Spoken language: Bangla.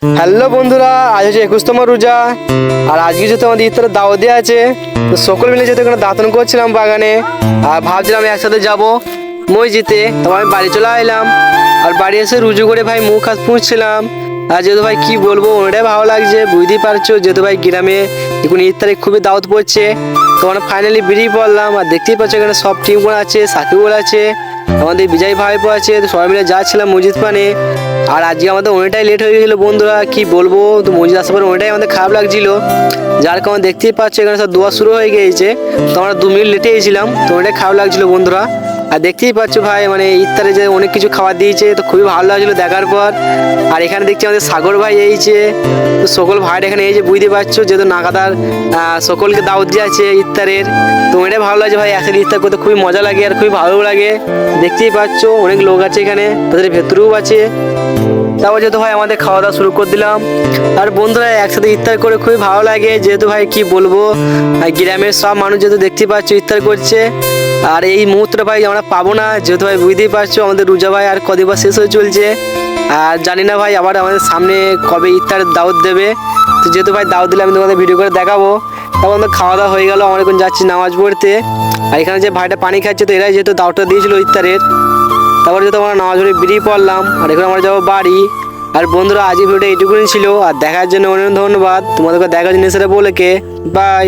হ্যালো বন্ধুরা, আজ হচ্ছে 21তম রোজা। আর আজকে যেহেতু আমাদের ইফতারের দাওয়াত দেওয়া আছে, তো সকল মিলে যেহেতু এখানে দাঁতন করছিলাম বাগানে, আর ভাবছিলাম একসাথে যাব মসজিদে। তো আমি বাড়ি চলে এলাম, আর বাড়ি এসে রুজু করে ভাই মুখ হাত পুঁছছিলাম। আর যেহেতু ভাই কি বলবো, ওটাই ভালো লাগছে, বুঝতেই পারছো। যেহেতু ভাই গ্রামে এখন ইফতারে খুবই দাওয়াত পড়ছে, তো আমরা ফাইনালি বেরিয়ে পড়লাম। আর দেখতেই পাচ্ছ এখানে সব টিমগুলো আছে, সাকিবুল আছে, আমাদের বিজয় ভাইপো আছে, তো সবাই মিলে যাচ্ছিলাম মসজিদ পানে। আর আজকে আমাদের অনেকটাই লেট হয়ে গেছিলো বন্ধুরা, কি বলবো। তো মসজিদ আসার পরে অনেকটাই আমাদের খারাপ লাগছিল, যার কারণে দেখতেই পাচ্ছ এখানে সব দোয়া শুরু হয়ে গিয়েছে। তো আমরা 2 মিনিট লেটে গেছিলাম, তো অনেকটাই খারাপ লাগছিল বন্ধুরা। আর দেখতেই পাচ্ছ ভাই, মানে ইফতারে যে অনেক কিছু খাবার দিয়েছে, তো খুবই ভালো লাগছিল দেখার পর। আর এখানে দেখছি আমাদের সাগর ভাই এইছে, তো সকল ভাইরা এখানে এই যে বুঝতে পারছো, যেহেতু নাগাদার সকলকে দাওয়াত দিয়ে আছে ইফতারের। তো এটাই ভালো লাগছে ভাই, একসাথে ইফতার করতে খুবই মজা লাগে আর খুবই ভালো লাগে। দেখতেই পাচ্ছ অনেক লোক আছে এখানে, তাদের ভেতরেও আছে। তারপর যেহেতু ভাই আমাদের খাওয়া দাওয়া শুরু করে দিলাম। আর বন্ধুরা একসাথে ইফতার করে খুবই ভালো লাগে, যেহেতু ভাই কি বলবো, গ্রামের সব মানুষ যেহেতু দেখতে পাচ্ছ ইফতার করছে। আর এই মুহূর্তটা ভাই আমরা পাবো না, যেহেতু ভাই বুঝতেই পারছো আমাদের রোজা ভাই আর কদিন শেষ হয়ে চলছে। আর জানি না ভাই আবার আমাদের সামনে কবে ইফতার দাওয়াত দেবে। তো যেহেতু ভাই দাওয়াত দিলে আমি তোমাদের ভিডিও করে দেখাবো। তারপর আমাদের খাওয়া দাওয়া হয়ে গেল, আমরা এখন যাচ্ছি নামাজ পড়তে। আর এখানে যে ভাইটা পানি খাচ্ছে, তো এরাই যেহেতু দাওয়াতটা দিয়েছিল ইফতারের। তারপর যেহেতু আমরা নামাজ পড়ে বেরিয়ে পড়লাম, আর এখন আমরা যাবো বাড়ি। আর বন্ধুরা আজকে ভিডিওটা এইটুকুই ছিল, আর দেখার জন্য অনেক ধন্যবাদ। তোমাদেরকে দেখার জন্য সেটা বলে কে বাই।